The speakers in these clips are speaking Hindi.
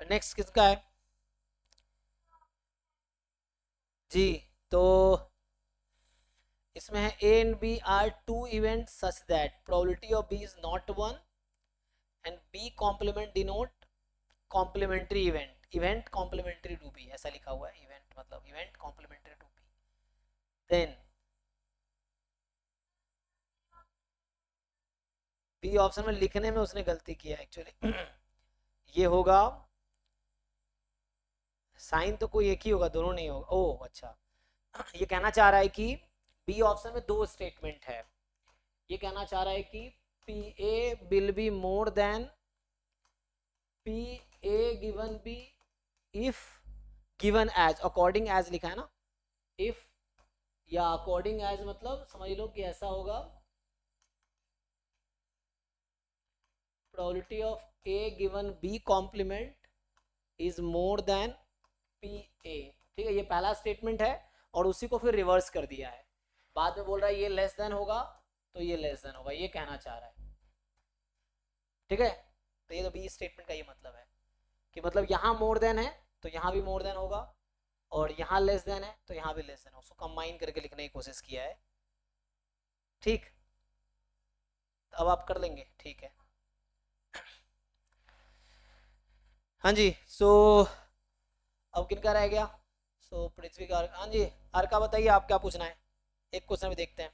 नेक्स्ट किसका है जी? तो इसमें है A and B are two event such that probability of B is not one and B complement denote complementary event, event complementary to B, ऐसा लिखा हुआ है, इवेंट मतलब event complementary to B. Then B option में लिखने में उसने गलती किया एक्चुअली। ये होगा, साइन तो कोई एक ही होगा, दोनों नहीं होगा। ओ अच्छा, ये कहना चाह रहा है कि बी ऑप्शन में दो स्टेटमेंट है। ये कहना चाह रहा है कि P A will be more than P A given B if given as, according as लिखा है ना, इफ या अकॉर्डिंग एज मतलब समझ लो कि ऐसा होगा, probability of A given B complement is more than P A. ठीक है, ये पहला स्टेटमेंट है और उसी को फिर रिवर्स कर दिया है। बाद में बोल रहा है ये लेस देन होगा तो ये लेस देन होगा, ये कहना चाह रहा है। ठीक है, तो ये तो बी स्टेटमेंट का ये मतलब है कि मतलब यहाँ मोर देन है तो यहाँ भी मोर देन होगा, और यहाँ लेस देन है तो यहाँ भी लेस देन, उसको कंबाइन करके लिखने की कोशिश किया है। ठीक, अब आप कर लेंगे, ठीक है। हाँ जी, सो अब किनका रह गया? सो पृथ्वी का, हाँ जी, अर्का बताइए आप क्या पूछना है, एक क्वेश्चन भी देखते हैं।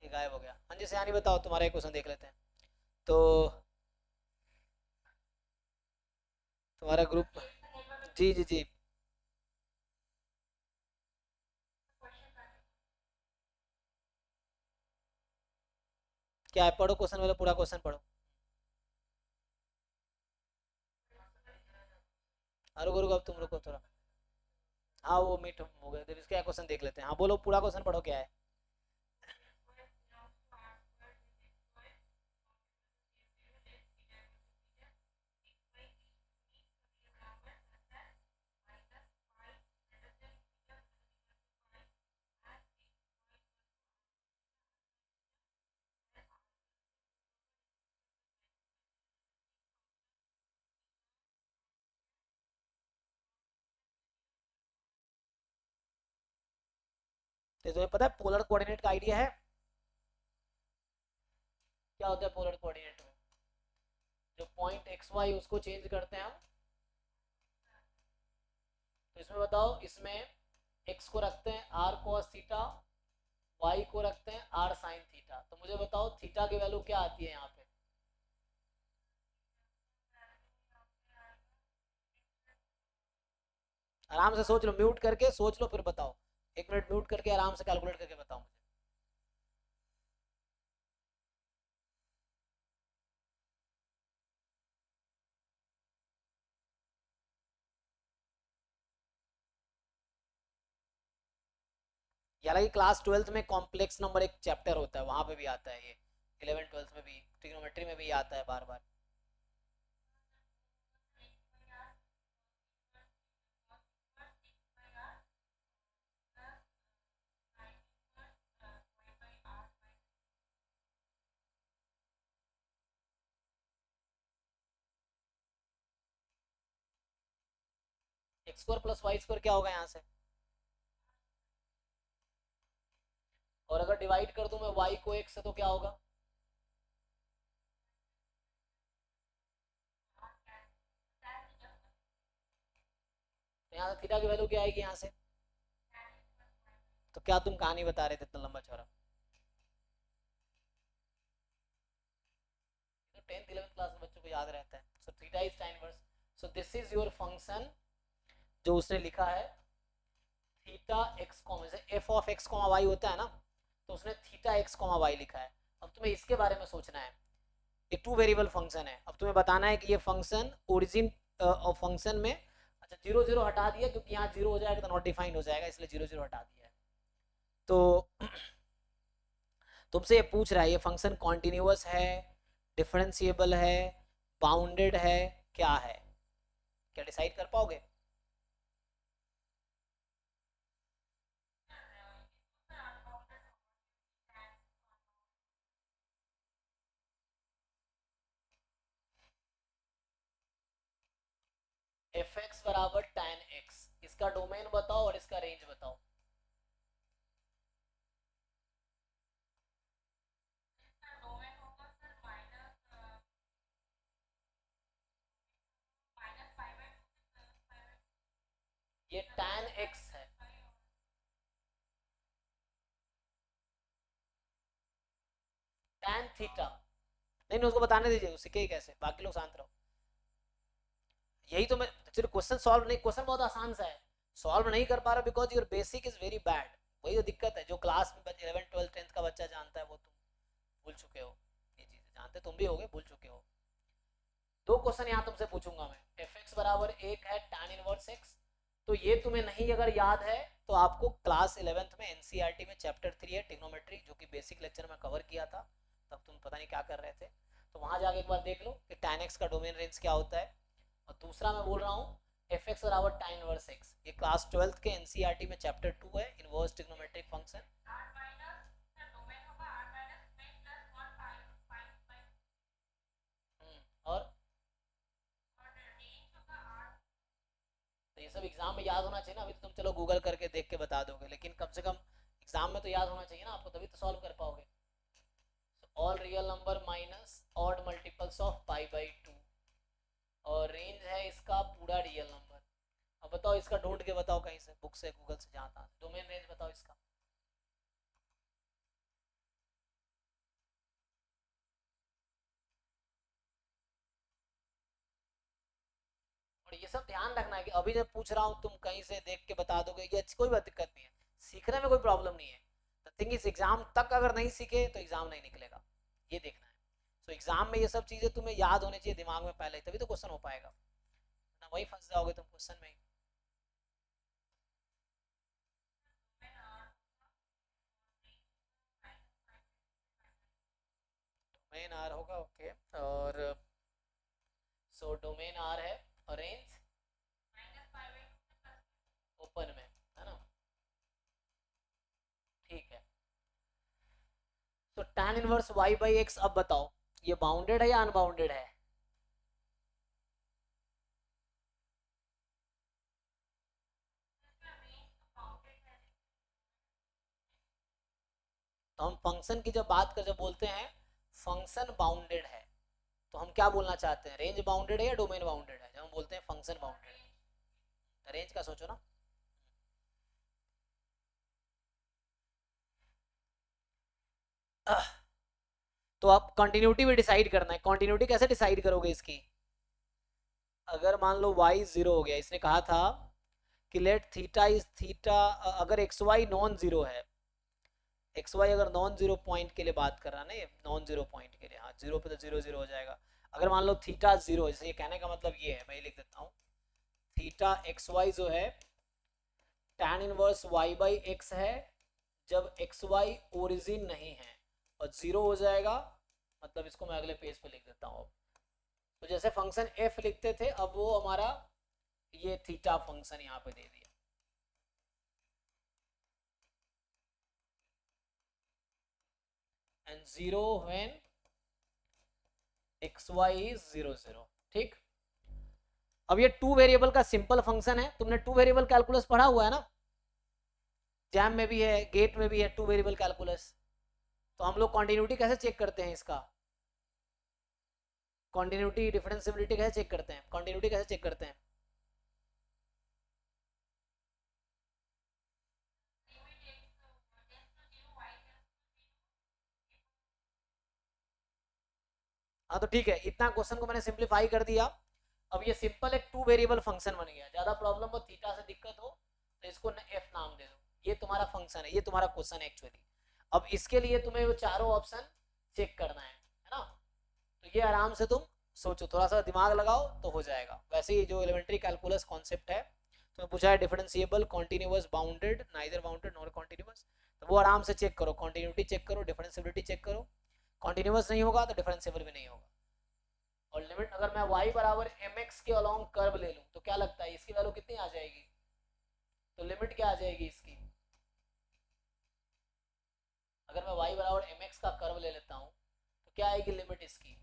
ये गायब हो गया। हाँ जी सयानी बताओ, तुम्हारा एक क्वेश्चन देख लेते हैं। तो तुम्हारा ग्रुप, जी जी जी, क्या है? पढ़ो क्वेश्चन, वाला पूरा क्वेश्चन पढ़ो। रुको रुको, अब तुम रुको थोड़ा। हाँ वो मीट हो गया, फिर इसका क्वेश्चन देख लेते हैं। हाँ बोलो, पूरा क्वेश्चन पढ़ो, क्या है? तो तुम्हें पता है पोलर कोऑर्डिनेट का आइडिया है? क्या होता है पोलर कोऑर्डिनेट में? जो पॉइंट एक्स वाई उसको चेंज करते हैं हम। तो इसमें बताओ, इसमें एक्स को रखते हैं आर cos थीटा, वाई को रखते हैं आर साइन थीटा। तो मुझे बताओ थीटा की वैल्यू क्या आती है यहाँ पे? आराम से सोच लो, म्यूट करके सोच लो फिर बताओ। एक मिनट म्यूट करके आराम से कैलकुलेट करके बताओ मुझे। हालांकि क्लास ट्वेल्थ में कॉम्प्लेक्स नंबर एक चैप्टर होता है, वहां पे भी आता है ये। इलेवन ट्वेल्थ में भी ट्रिग्नोमेट्री में भी आता है बार बार। X square plus y square क्या होगा यहाँ से? और अगर डिवाइड कर दूं मैं वाई को एक्स से तो क्या होगा? तो यहाँ से थीटा की वैल्यू क्या आएगी यहाँ से? तो क्या तुम कहानी बता रहे थे इतना लंबा चौड़ा? तो टेंथ इलेवेंथ क्लास में बच्चों को याद रहता है। So theta is tan inverse. So this is your function जो उसने लिखा है, थीटा एक्स कॉमा, जैसे f of x comma y होता है ना, तो उसने थीटा एक्स कॉमा वाई लिखा है। अब तुम्हें इसके बारे में सोचना है। ये टू वेरिएबल फंक्शन है, अब तुम्हें बताना है कि ये फंक्शन ओरिजिन और फंक्शन में, अच्छा जीरो जीरो हटा दिया क्योंकि यहाँ जीरो हो जाएगा तो नॉट डिफाइंड हो जाएगा, इसलिए जीरो जीरो हटा दिया है। तो तुमसे ये पूछ रहा है ये फंक्शन कॉन्टिन्यूअस है, डिफरेंशिएबल है, बाउंडेड है, क्या है? क्या डिसाइड कर पाओगे? एफ एक्स बराबर tan x, इसका डोमेन बताओ और इसका रेंज बताओ। ये tan x है, tan थीटा। नहीं नहीं, उसको बताने दीजिए, उससे के कैसे, बाकी लोग शांत रहो। यही तो मैं, चलो क्वेश्चन सॉल्व नहीं, क्वेश्चन बहुत आसान सा है, सॉल्व नहीं कर पा रहा because your basic is very bad. वही तो दिक्कत है, जो क्लास में 11 12 10th का बच्चा जानता है वो तुम भूल चुके हो, ये चीजें जानते तुम भी होगे, भूल चुके हो। दो क्वेश्चन यहाँ तुमसे पूछूंगा मैं, एफ एक्स बराबर एक है tan इनवर्स एक्स, तो ये तुम्हें नहीं अगर याद है तो आपको क्लास 11th में एनसीईआरटी में चैप्टर 3 है ट्रिग्नोमेट्री, जो कि बेसिक लेक्चर में कवर किया था, तब तुम पता नहीं क्या कर रहे थे, तो वहां जाके एक बार देख लो कि tan x का डोमेन रेंज क्या होता है। और दूसरा मैं बोल रहा हूँ एफ एक्स बराबर tan इनवर्स एक्स, ये क्लास 12th के एनसीईआरटी में चैप्टर 2 है, इनवर्स ट्रिग्नोमेट्रिक फंक्शन। और तो ये सब एग्जाम में याद होना चाहिए ना, अभी तो तुम चलो गूगल करके देख के बता दोगे, लेकिन कम से कम एग्जाम में तो याद होना चाहिए ना आपको, तभी तो सॉल्व कर पाओगे। All real number minus odd multiples of pi by 2, और रेंज है इसका पूरा रियल नंबर। अब बताओ इसका ढूंढ के बताओ कहीं से, बुक से, गूगल से, जहाँ तहाँ डोमेन रेंज बताओ इसका। और ये सब ध्यान रखना है कि अभी जब पूछ रहा हूँ तुम कहीं से देख के बता दोगे, ये कोई बात दिक्कत नहीं है, सीखने में कोई प्रॉब्लम नहीं है। द थिंग इज एग्जाम तक अगर नहीं सीखे तो एग्जाम नहीं निकलेगा, ये देखना है। तो एग्जाम में ये सब चीजें तुम्हें याद होनी चाहिए दिमाग में पहले, तभी तो क्वेश्चन हो पाएगा, ना वही फंस जाओगे तुम क्वेश्चन में ही। डोमेन आर होगा, ओके, और सो डोमेन आर है, और रेंज ओपन में है ना, ठीक है। तो tan inverse y by x, अब बताओ ये बाउंडेड है या अनबाउंडेड है। तो हम फंक्शन की जब बात कर, जब बोलते हैं फंक्शन बाउंडेड है, तो हम क्या बोलना चाहते हैं, रेंज बाउंडेड है या डोमेन बाउंडेड है, जब हम बोलते हैं फंक्शन बाउंडेड है। रेंज का सोचो ना। तो आप कंटिन्यूटी भी डिसाइड करना है, कंटिन्यूटी कैसे डिसाइड करोगे इसकी। अगर मान लो y जीरो हो गया, इसने कहा था कि लेट थीटा इज थीटा, अगर एक्स वाई नॉन जीरो है, एक्स वाई अगर नॉन जीरो पॉइंट के लिए बात कर रहा है ना, ये नॉन जीरो पॉइंट के लिए, हाँ जीरो पे तो जीरो जीरो हो जाएगा। अगर मान लो थीटा जीरो, जैसे ये कहने का मतलब ये है, मैं ये लिख देता हूँ, थीटा एक्स वाई जो है tan inverse y by x है, जब एक्स वाई ओरिजिन नहीं है और जीरो हो जाएगा, मतलब इसको मैं अगले पेज पे लिख देता हूँ। तो जैसे फंक्शन f लिखते थे, अब वो हमारा ये थीटा फंक्शन यहाँ पे दे दिया, and zero when x y is zero zero, ठीक। अब ये टू वेरिएबल का सिंपल फंक्शन है, तुमने टू वेरिएबल कैलकुलस पढ़ा हुआ है ना, जैम में भी है, गेट में भी है टू वेरिएबल कैलकुलस। तो हम लोग कॉन्टिन्यूटी कैसे चेक करते हैं इसका, कॉन्टिन्यूटी डिफरेंशियबिलिटी कैसे चेक करते हैं, कॉन्टिन्यूटी कैसे चेक करते हैं। हाँ तो ठीक है, इतना क्वेश्चन को मैंने सिंप्लीफाई कर दिया। अब ये सिंपल एक टू वेरिएबल फंक्शन बन गया, ज्यादा प्रॉब्लम हो, थीटा से दिक्कत हो तो इसको एफ नाम दे दो, ये तुम्हारा फंक्शन है, ये तुम्हारा क्वेश्चन है एक्चुअली। अब इसके लिए तुम्हें वो चारों ऑप्शन चेक करना है ना, तो ये आराम से तुम सोचो, थोड़ा सा दिमाग लगाओ तो हो जाएगा। वैसे ही जो एलिमेंट्री कैलकुलस कॉन्सेप्ट है, तो पूछा है differentiable, continuous, bounded, neither bounded nor continuous, तो वो आराम से चेक करो, कॉन्टिन्यूटी चेक करो, डिफरेंशिएबिलिटी चेक करो। कॉन्टिन्यूअस नहीं होगा तो डिफरेंशिएबल भी नहीं होगा। और लिमिट अगर मैं y बराबर mx के अलोंग कर्व ले लूं तो क्या लगता है इसकी वैल्यू कितनी आ जाएगी, तो लिमिट क्या आ जाएगी इसकी, अगर मैं y बराबर mx का कर्व ले लेता हूं तो क्या आएगी लिमिट इसकी।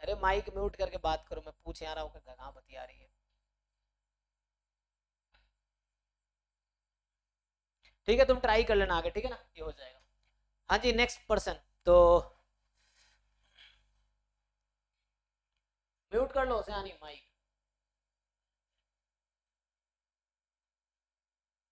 अरे माइक म्यूट करके बात करो, मैं पूछ आ रहा हूँ कहाँ बतिया रही है। ठीक है तुम ट्राई कर लेना आगे, ठीक है ना, ये हो जाएगा। हाँ जी नेक्स्ट पर्सन, तो म्यूट कर लो सयानी माइक।